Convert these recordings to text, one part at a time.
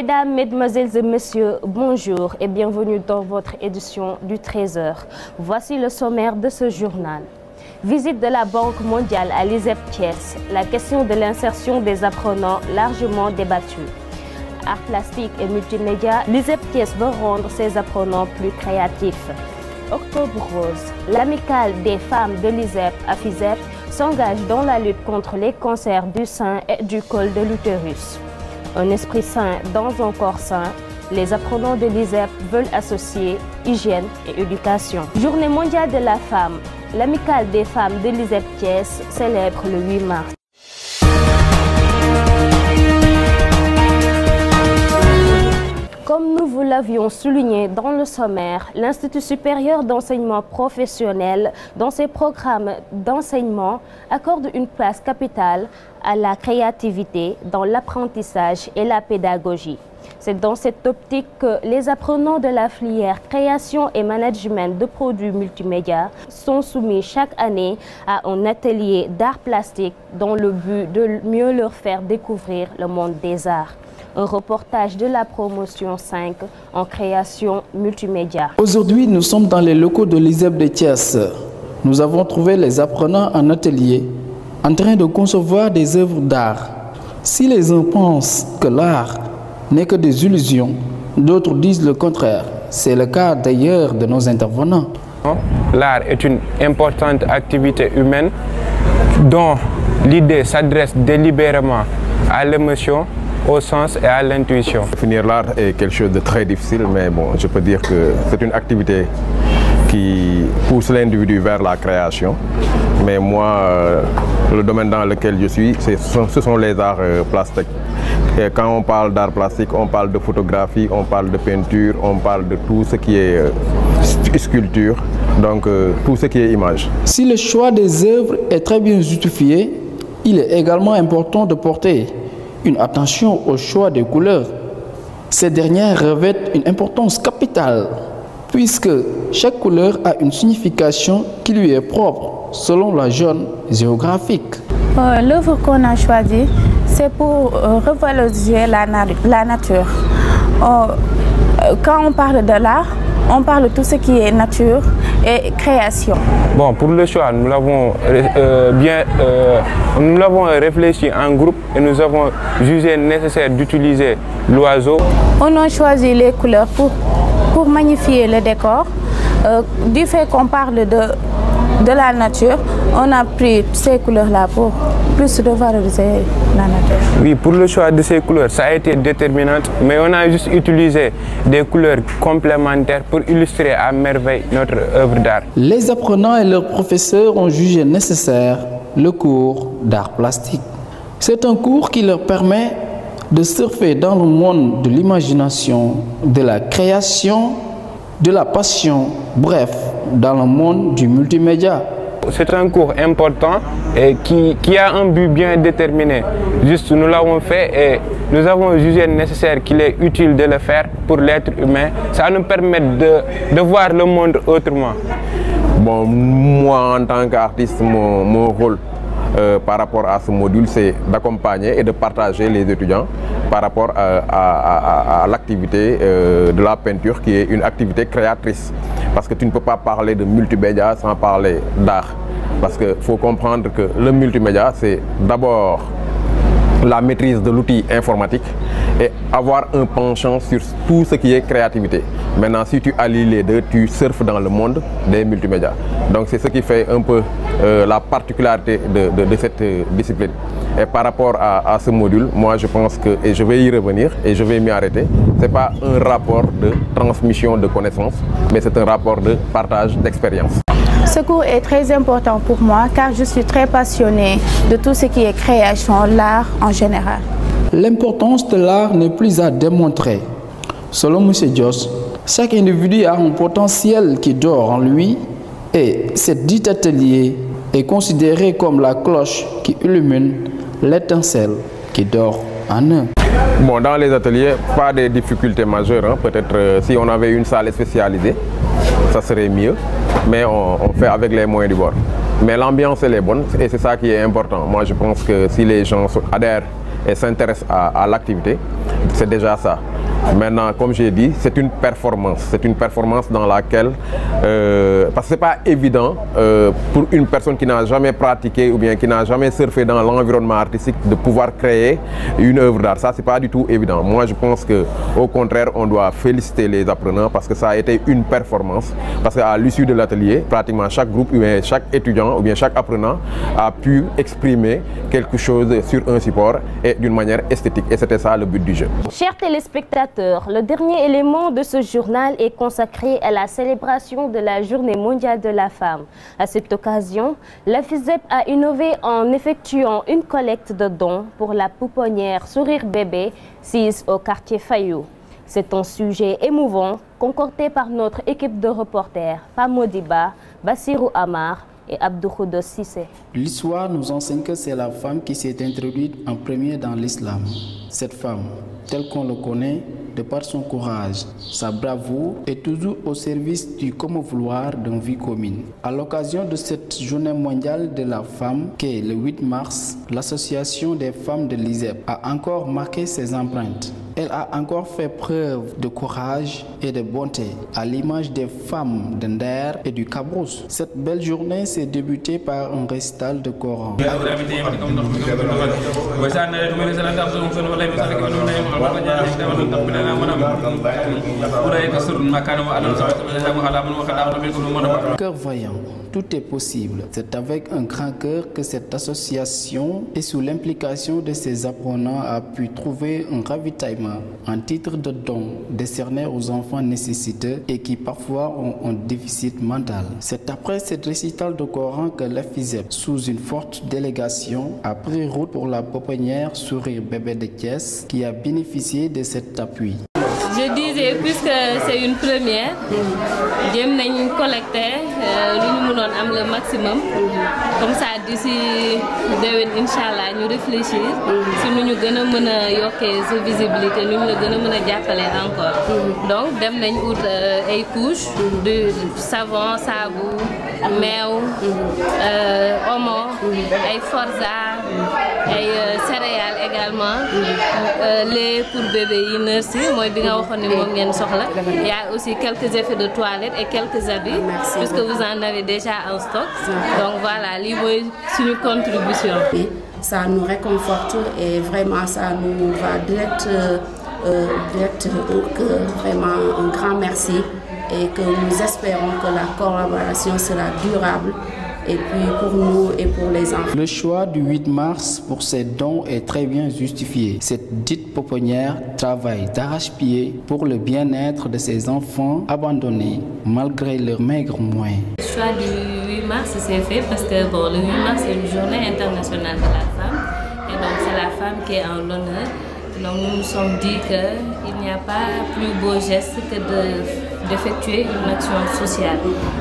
Mesdames, Mesdemoiselles et Messieurs, bonjour et bienvenue dans votre édition du 13h. Voici le sommaire de ce journal. Visite de la Banque mondiale à l'ISEP Thiès, la question de l'insertion des apprenants largement débattue. Art plastique et multimédia, l'ISEP Thiès veut rendre ses apprenants plus créatifs. Octobre Rose, l'amicale des femmes de l'ISEP à FISEP s'engage dans la lutte contre les cancers du sein et du col de l'utérus. Un esprit sain dans un corps sain, les apprenants de l'ISEP veulent associer hygiène et éducation. Journée mondiale de la femme, l'amicale des femmes de l'ISEP Thiès célèbre le 8 mars. Comme nous vous l'avions souligné dans le sommaire, l'Institut supérieur d'enseignement professionnel, dans ses programmes d'enseignement, accorde une place capitale à la créativité dans l'apprentissage et la pédagogie. C'est dans cette optique que les apprenants de la filière création et management de produits multimédia sont soumis chaque année à un atelier d'art plastique dans le but de mieux leur faire découvrir le monde des arts. Un reportage de la promotion 5 en création multimédia. Aujourd'hui, nous sommes dans les locaux de l'ISEP de Thiès. Nous avons trouvé les apprenants en atelier, en train de concevoir des œuvres d'art. Si les uns pensent que l'art n'est que des illusions, d'autres disent le contraire. C'est le cas d'ailleurs de nos intervenants. L'art est une importante activité humaine dont l'idée s'adresse délibérément à l'émotion, au sens et à l'intuition. Définir l'art est quelque chose de très difficile, mais bon, je peux dire que c'est une activité qui pousse l'individu vers la création. Mais moi, le domaine dans lequel je suis, ce sont les arts plastiques. Et quand on parle d'art plastique, on parle de photographie, on parle de peinture, on parle de tout ce qui est sculpture, donc tout ce qui est image. Si le choix des œuvres est très bien justifié, il est également important de porter une attention au choix des couleurs. Ces dernières revêtent une importance capitale, puisque chaque couleur a une signification qui lui est propre selon la zone géographique. L'œuvre qu'on a choisie, c'est pour revaloriser la nature. Quand on parle de l'art, on parle de tout ce qui est nature et création. Bon, pour le choix, nous l'avons réfléchi en groupe et nous avons jugé nécessaire d'utiliser l'oiseau. On a choisi les couleurs pour magnifier le décor. Du fait qu'on parle de la nature, on a pris ces couleurs-là pour plus revaloriser la nature. Oui, pour le choix de ces couleurs, ça a été déterminant, mais on a juste utilisé des couleurs complémentaires pour illustrer à merveille notre œuvre d'art. Les apprenants et leurs professeurs ont jugé nécessaire le cours d'art plastique. C'est un cours qui leur permet de surfer dans le monde de l'imagination, de la création, de la passion, bref, dans le monde du multimédia. C'est un cours important et qui a un but bien déterminé. Juste, nous l'avons fait et nous avons jugé nécessaire qu'il est utile de le faire pour l'être humain. Ça nous permet de voir le monde autrement. Bon, moi, en tant qu'artiste, mon rôle par rapport à ce module, c'est d'accompagner et de partager les étudiants par rapport à l'activité de la peinture qui est une activité créatrice. Parce que tu ne peux pas parler de multimédia sans parler d'art. Parce qu'il faut comprendre que le multimédia, c'est d'abord la maîtrise de l'outil informatique et avoir un penchant sur tout ce qui est créativité. Maintenant, si tu allies les deux, tu surfes dans le monde des multimédias. Donc c'est ce qui fait un peu la particularité de cette discipline. Et par rapport à ce module, moi je pense que, et je vais y revenir et je vais m'y arrêter, ce n'est pas un rapport de transmission de connaissances, mais c'est un rapport de partage d'expérience. Ce cours est très important pour moi car je suis très passionnée de tout ce qui est création, l'art en général. L'importance de l'art n'est plus à démontrer. Selon M. Joss, chaque individu a un potentiel qui dort en lui et ce dit atelier est considéré comme la cloche qui illumine l'étincelle qui dort en eux. Bon, dans les ateliers, pas de difficultés majeures. Hein. Peut-être si on avait une salle spécialisée, ça serait mieux. Mais on fait avec les moyens du bord. Mais l'ambiance, elle est bonne et c'est ça qui est important. Moi, je pense que si les gens adhèrent et s'intéresse à l'activité, c'est déjà ça. Maintenant, comme j'ai dit, c'est une performance dans laquelle, parce que c'est pas évident pour une personne qui n'a jamais pratiqué ou bien qui n'a jamais surfé dans l'environnement artistique de pouvoir créer une œuvre d'art. Ça, c'est pas du tout évident. Moi, je pense que, au contraire, on doit féliciter les apprenants parce que ça a été une performance. Parce qu'à l'issue de l'atelier, pratiquement chaque groupe, ou bien chaque étudiant ou bien chaque apprenant a pu exprimer quelque chose sur un support et d'une manière esthétique. Et c'était ça le but du jeu. Chers téléspectateurs, le dernier élément de ce journal est consacré à la célébration de la Journée mondiale de la femme. À cette occasion, la FISEP a innové en effectuant une collecte de dons pour la pouponnière Sourire Bébé, sise au quartier Fayou. C'est un sujet émouvant concocté par notre équipe de reporters, Pamodiba, Bassirou Amar et Abdou Khoudos Sissé. L'histoire nous enseigne que c'est la femme qui s'est introduite en premier dans l'islam. Cette femme, telle qu'on le connaît, de par son courage, sa bravoure, est toujours au service du commun vouloir d'une vie commune. À l'occasion de cette journée mondiale de la femme, qui est le 8 mars, l'association des femmes de l'ISEP a encore marqué ses empreintes. Elle a encore fait preuve de courage et de bonté, à l'image des femmes de Nder et du Cabrousse. Cette belle journée s'est débutée par un récital de Coran. Cœur vaillant, tout est possible. C'est avec un grand cœur que cette association et sous l'implication de ses apprenants a pu trouver un ravitaillement, un titre de don décerné aux enfants nécessiteux et qui parfois ont un déficit mental. C'est après cette récital de Coran que la FISEP, sous une forte délégation, a pris route pour la pouponnière Sourire Bébé de Thiès qui a bénéficié de cet appui. Je disais, puisque c'est une première, j'aime collecter le maximum. Comme ça, d'ici demain, Inch'Allah, nous réfléchir si nous avons cette visibilité, nous avons encore. Donc, nous avons des couches de savon, sabou, meew, omo, des forza, des céréales également, lait pour bébé nurse. Il y a aussi quelques effets de toilette et quelques habits, puisque vous en avez déjà en stock. Donc voilà, c'est une contribution. Ça nous réconforte et vraiment ça nous va direct au cœur. Vraiment un grand merci et que nous espérons que la collaboration sera durable. Et puis pour nous et pour les enfants. Le choix du 8 mars pour ces dons est très bien justifié. Cette dite pouponnière travaille d'arrache-pied pour le bien-être de ces enfants abandonnés malgré leurs maigres moyens. Le choix du 8 mars s'est fait parce que le 8 mars c'est une journée internationale de la femme et donc c'est la femme qui est en l'honneur. Donc nous nous sommes dit qu'il n'y a pas plus beau geste que d'effectuer une action sociale.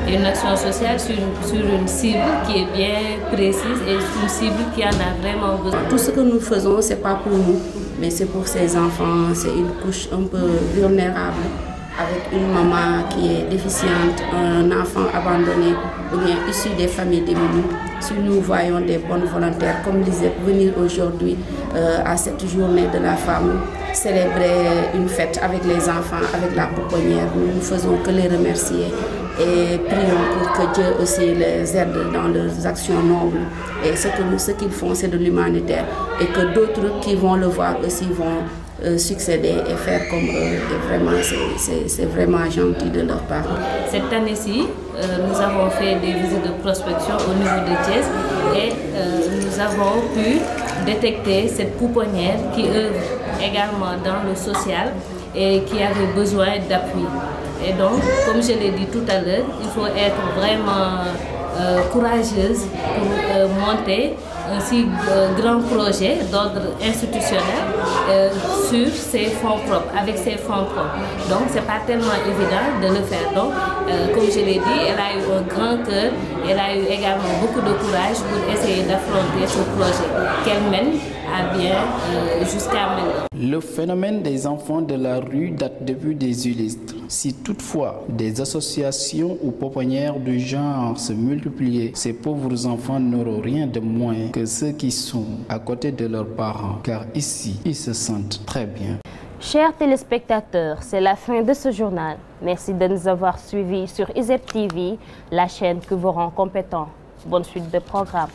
Et une action sociale sur une cible qui est bien précise et une cible qui en a vraiment besoin. Tout ce que nous faisons, ce n'est pas pour nous, mais c'est pour ces enfants. C'est une couche un peu vulnérable, avec une maman qui est déficiente, un enfant abandonné ou bien issu des familles démunies. Si nous voyons des bonnes volontaires comme l'ISEP venir aujourd'hui à cette journée de la femme, célébrer une fête avec les enfants, avec la pouponnière, nous ne faisons que les remercier et prions pour que Dieu aussi les aide dans leurs actions nobles. Et ce qu'ils font, c'est de l'humanitaire et que d'autres qui vont le voir aussi vont succéder et faire comme eux. Et vraiment, c'est vraiment gentil de leur part. Cette année-ci, nous avons fait des visites de prospection au niveau de Thiès et nous avons pu détecter cette pouponnière qui œuvre également dans le social et qui avait besoin d'appui. Et donc, comme je l'ai dit tout à l'heure, il faut être vraiment courageuse pour monter un si grand projet d'ordre institutionnel sur ses fonds propres, avec ses fonds propres. Donc, ce n'est pas tellement évident de le faire. Donc, comme je l'ai dit, elle a eu un grand cœur, elle a eu également beaucoup de courage pour essayer d'affronter ce projet qu'elle mène à bien jusqu'à maintenant. Le phénomène des enfants de la rue date depuis des illustres. Si toutefois des associations ou pouponnières du genre se multipliaient, ces pauvres enfants n'auront rien de moins que ceux qui sont à côté de leurs parents, car ici, ils se sentent très bien. Chers téléspectateurs, c'est la fin de ce journal. Merci de nous avoir suivis sur ISEP TV, la chaîne que vous rend compétents. Bonne suite de programme.